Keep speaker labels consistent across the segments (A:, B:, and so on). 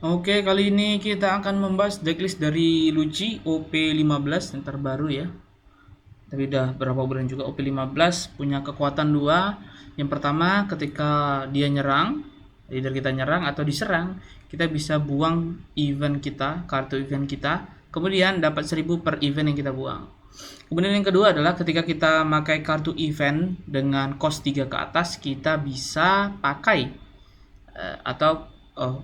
A: Oke, kali ini kita akan membahas decklist dari Luci OP15 yang terbaru ya. Tapi udah berapa bulan juga OP15 punya kekuatan dua. Yang pertama ketika dia nyerang, either kita nyerang atau diserang, kita bisa buang event kita, kartu event kita, kemudian dapat 1000 per event yang kita buang. Kemudian yang kedua adalah ketika kita pakai kartu event dengan cost 3 ke atas, kita bisa pakai atau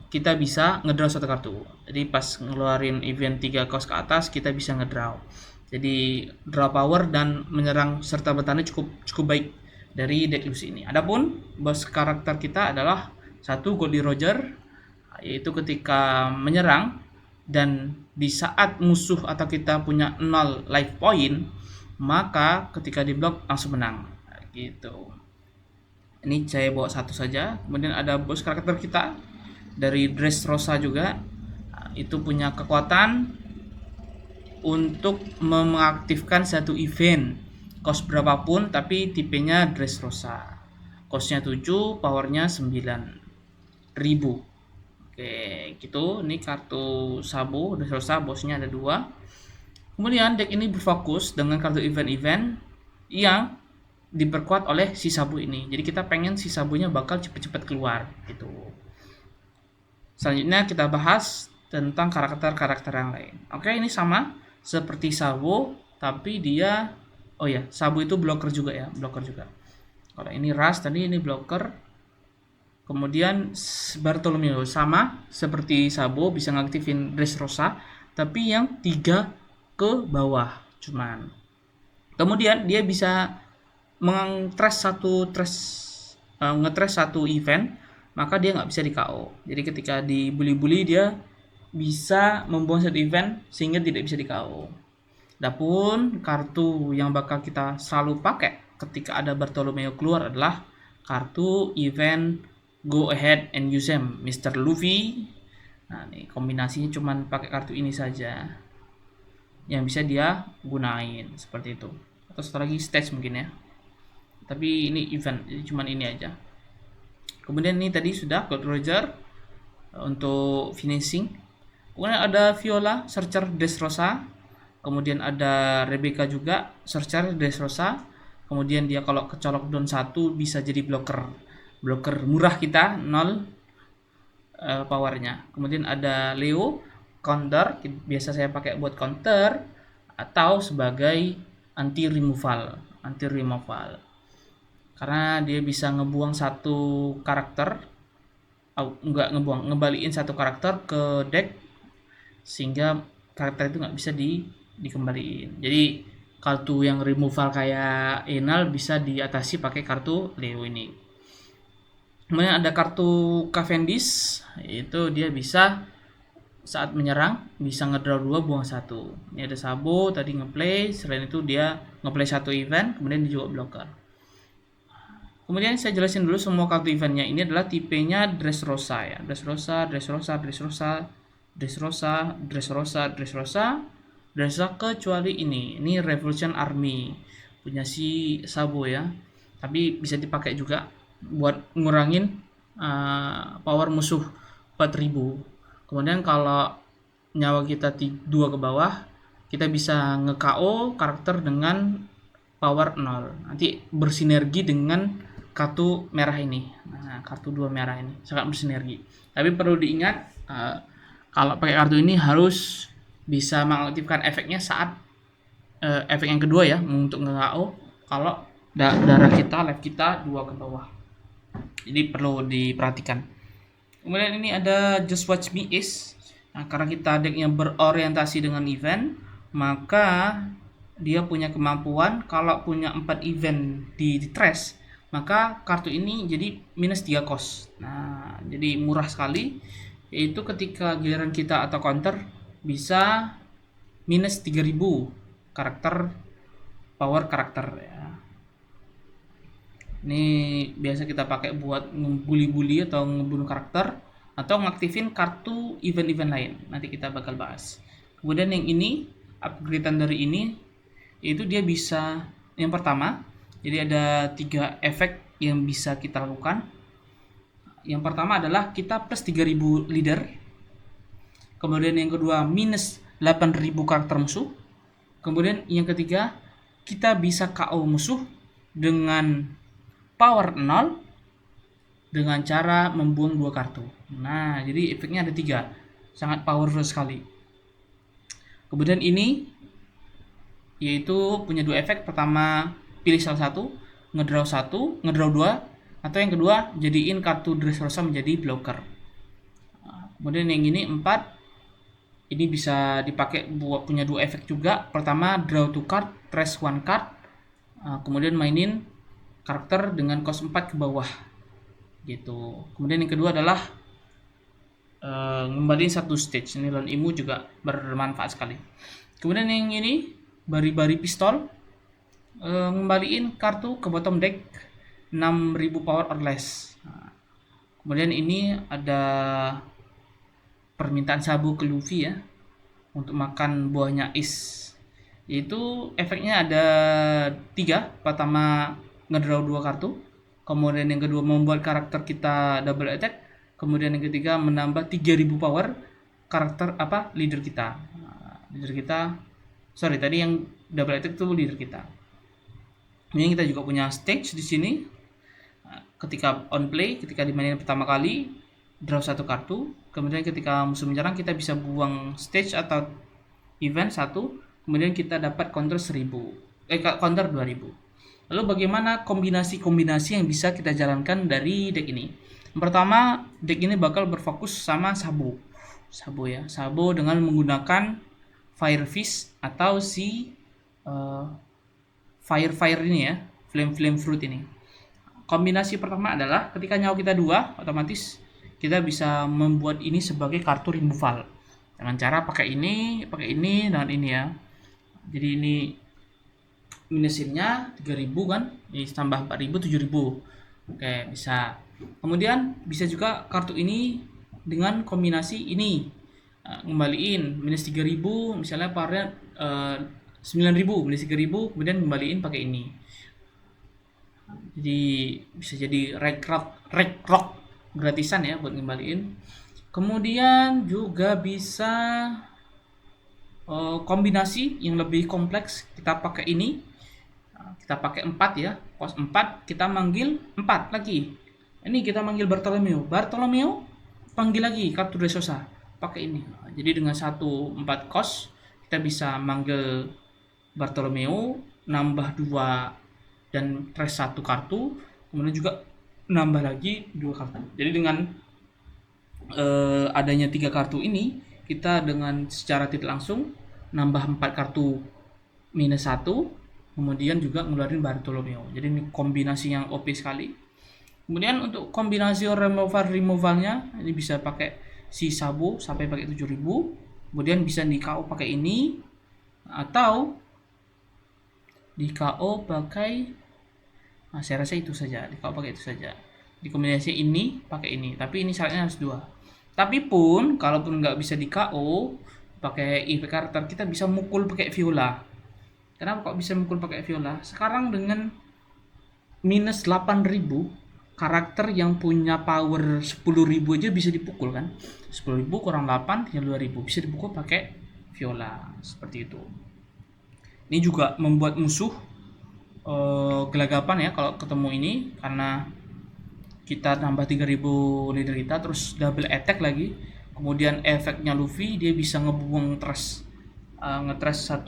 A: kita bisa ngedraw satu kartu. Jadi pas ngeluarin event 3 cost ke atas kita bisa ngedraw. Jadi draw power dan menyerang serta bertanda cukup cukup baik dari deck Lucy ini. Adapun boss karakter kita adalah satu Goldie Roger, yaitu ketika menyerang dan di saat musuh atau kita punya 0 life point, maka ketika di block langsung menang. Gitu. Ini saya bawa satu saja. Kemudian ada bos karakter kita dari Dressrosa juga. Itu punya kekuatan untuk mengaktifkan satu event cost berapapun tapi tipenya Dressrosa. Costnya 7, powernya 9.000. Oke, gitu. Ini kartu Sabo Dressrosa, bosnya ada 2. Kemudian deck ini berfokus dengan kartu event-event yang diperkuat oleh si Sabu ini. Jadi kita pengen si Sabunya bakal cepet-cepet keluar gitu. Selanjutnya kita bahas tentang karakter-karakter yang lain. Oke, ini sama seperti Sabu, tapi dia Sabu itu blocker juga ya, blocker juga. Kalau ini Ras tadi ini blocker. Kemudian Bartolomeo sama seperti Sabo bisa ngaktifin Dressrosa, tapi yang 3 ke bawah cuman. Kemudian dia bisa ngetrash satu event, maka dia nggak bisa di KO. Jadi ketika dibully-bully dia bisa membuang satu event sehingga tidak bisa di KO. Adapun kartu yang bakal kita selalu pakai ketika ada Bartolomeo keluar adalah kartu event Go Ahead and Use Him, Mr. Luffy. Nah, nih kombinasinya cuman pakai kartu ini saja yang bisa dia gunain seperti itu. Atau satu lagi stage mungkin ya. Tapi ini event, jadi cuman ini aja. Kemudian ini tadi sudah Gold Roger untuk finishing. Kemudian ada Viola, Searcher Dressrosa. Kemudian ada Rebecca juga, Searcher Dressrosa. Kemudian dia kalau kecolok down 1 bisa jadi blocker. Blocker murah kita 0 powernya. Kemudian ada Leo, counter, biasa saya pakai buat counter atau sebagai anti removal. Karena dia bisa ngebuang satu karakter, ngebalikin satu karakter ke deck sehingga karakter itu nggak bisa dikembaliin. Jadi kartu yang removal kayak Enal bisa diatasi pakai kartu Leo ini. Kemudian ada kartu Cavendish, itu dia bisa saat menyerang bisa ngedraw 2 buang 1. Ini ada Sabo tadi ngeplay, selain itu dia ngeplay satu event, kemudian dia juga blocker. Kemudian saya jelasin dulu semua kartu eventnya. Ini adalah tipenya Dressrosa ya. Dressrosa kecuali ini. Ini Revolution Army punya si Sabo ya. Tapi bisa dipakai juga buat ngurangin power musuh 4000. Kemudian kalau nyawa kita 2 ke bawah, kita bisa nge-KO karakter dengan power 0. Nanti bersinergi dengan kartu merah ini. Nah, kartu 2 merah ini sangat bersinergi. Tapi perlu diingat kalau pakai kartu ini harus bisa mengaktifkan efeknya saat efek yang kedua ya untuk nge-KO kalau darah kita, life kita 2 ke bawah. Jadi perlu diperhatikan. Kemudian ini ada Just Watch Me Is. Nah, karena kita decknya berorientasi dengan event, maka dia punya kemampuan kalau punya 4 event di trash, maka kartu ini jadi minus 3 cost. Nah, jadi murah sekali, yaitu ketika giliran kita atau counter bisa minus 3000 karakter power karakter ya. Ini biasa kita pakai buat ngebully-bully atau ngebunuh karakter atau ngaktifin kartu event-event lain. Nanti kita bakal bahas. Kemudian yang ini, upgradean dari ini itu dia bisa yang pertama, jadi ada 3 efek yang bisa kita lakukan. Yang pertama adalah kita plus 3000 leader. Kemudian yang kedua minus 8.000 karakter musuh. Kemudian yang ketiga kita bisa KO musuh dengan power 0 dengan cara membuang 2 kartu. Nah, jadi efeknya ada 3. Sangat powerful sekali. Kemudian ini yaitu punya 2 efek. Pertama, pilih salah satu, ngedraw 1, ngedraw 2, atau yang kedua jadiin kartu Dressrosa menjadi blocker. Kemudian yang ini 4. Ini bisa dipakai buat punya 2 efek juga. Pertama, draw 2 card, trash 1 card. Kemudian mainin karakter dengan cost 4 ke bawah. Gitu. Kemudian yang kedua adalah ngembaliin 1 stage. Ini lawan Imu juga bermanfaat sekali. Kemudian yang ini bari-bari pistol, ngembaliin kartu ke bottom deck 6.000 power or less. Kemudian ini ada permintaan Sabu ke Luffy ya untuk makan buahnya is, yaitu efeknya ada 3. Pertama, ngedraw 2 kartu. Kemudian yang kedua, membuat karakter kita double attack. Kemudian yang ketiga, menambah 3000 power karakter leader kita. Tadi yang double attack itu leader kita. Ini kita juga punya stage di sini. Ketika on play, ketika dimainin pertama kali, draw 1 kartu. Kemudian ketika musuh menyerang, kita bisa buang stage atau event 1. Kemudian kita dapat counter 2000. Lalu bagaimana kombinasi-kombinasi yang bisa kita jalankan dari deck ini? Yang pertama, deck ini bakal berfokus sama Sabo ya. Sabo dengan menggunakan Fire Fist atau si Fire ini ya, Flame Fruit ini. Kombinasi pertama adalah ketika nyawa kita 2, otomatis kita bisa membuat ini sebagai kartu removal dengan cara pakai ini dengan ini ya. Jadi ini minusinnya 3000 kan, ini tambah 4000 7000. Oke, bisa. Kemudian bisa juga kartu ini dengan kombinasi ini, ngembaliin minus 3000, misalnya powernya 9000, minus 3000, kemudian ngembaliin pakai ini. Jadi bisa jadi rock gratisan ya buat ngembaliin. Kemudian juga bisa kombinasi yang lebih kompleks, kita pakai ini. Kita pakai 4 ya, cost 4, kita manggil 4 lagi. Ini kita manggil Bartolomeo, panggil lagi kartu Dressrosa, pakai ini. Jadi dengan 4 cost kita bisa manggil Bartolomeo, nambah 2 dan trash 1 kartu, kemudian juga nambah lagi 2 kartu. Jadi dengan adanya 3 kartu ini, kita dengan secara tidak langsung nambah 4 kartu minus 1, kemudian juga ngeluarin Bartolomeo. Jadi ini kombinasi yang OP sekali. Kemudian untuk kombinasi removalnya ini bisa pakai si Sabo sampai pakai 7000. Kemudian bisa di KO pakai ini, atau di KO pakai saya rasa itu saja, di KO pakai itu saja. Di kombinasi ini pakai ini, tapi ini syaratnya harus 2. Tapi pun kalaupun nggak bisa di KO pakai efek karakter, kita bisa mukul pakai Viola. Kenapa kok bisa mukul pakai Viola? Sekarang dengan minus 8000, karakter yang punya power 10.000 aja bisa dipukul kan. 10.000 kurang 8 tinggal 2.000, bisa dipukul pakai Viola. Seperti itu. Ini juga membuat musuh gelagapan ya kalau ketemu ini, karena kita tambah 3000 leader kita, terus double attack lagi. Kemudian efeknya Luffy, dia bisa ngebuang nge-trash 1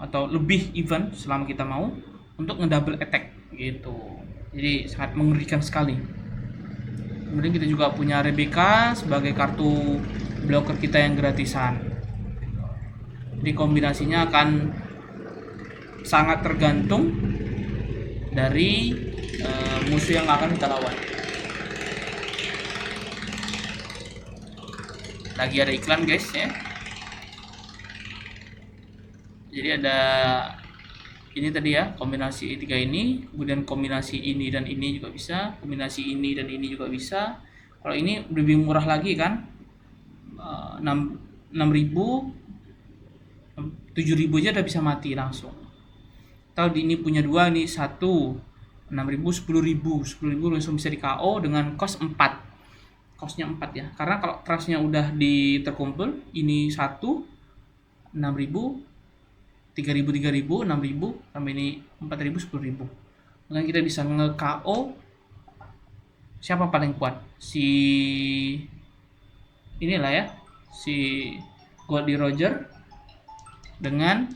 A: atau lebih event selama kita mau untuk ngedouble attack gitu. Jadi sangat mengerikan sekali. Kemudian kita juga punya Rebecca sebagai kartu blocker kita yang gratisan. Jadi kombinasinya akan sangat tergantung dari musuh yang akan kita lawan. Lagi ada iklan guys ya. Jadi ada ini tadi ya, kombinasi 3 ini, kemudian kombinasi ini dan ini juga bisa, kombinasi ini dan ini juga bisa. Kalau ini lebih murah lagi kan, 6.000, 7.000 aja udah bisa mati langsung. Atau ini punya 2, ini 1, 6.000, 10.000 langsung bisa di KO dengan cost 4. costnya 4 ya, karena kalau trustnya udah terkumpul, ini 1, 6.000, 3.000, 3.000, 6.000, sampai ini 4.000, 10.000. Maka kita bisa nge-KO siapa paling kuat, si inilah ya, si Goldie Roger dengan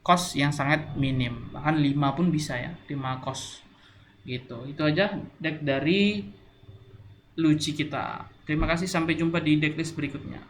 A: cost yang sangat minim, bahkan 5 pun bisa ya, 5 cost gitu. Itu aja deck dari Lucci kita. Terima kasih, sampai jumpa di decklist berikutnya.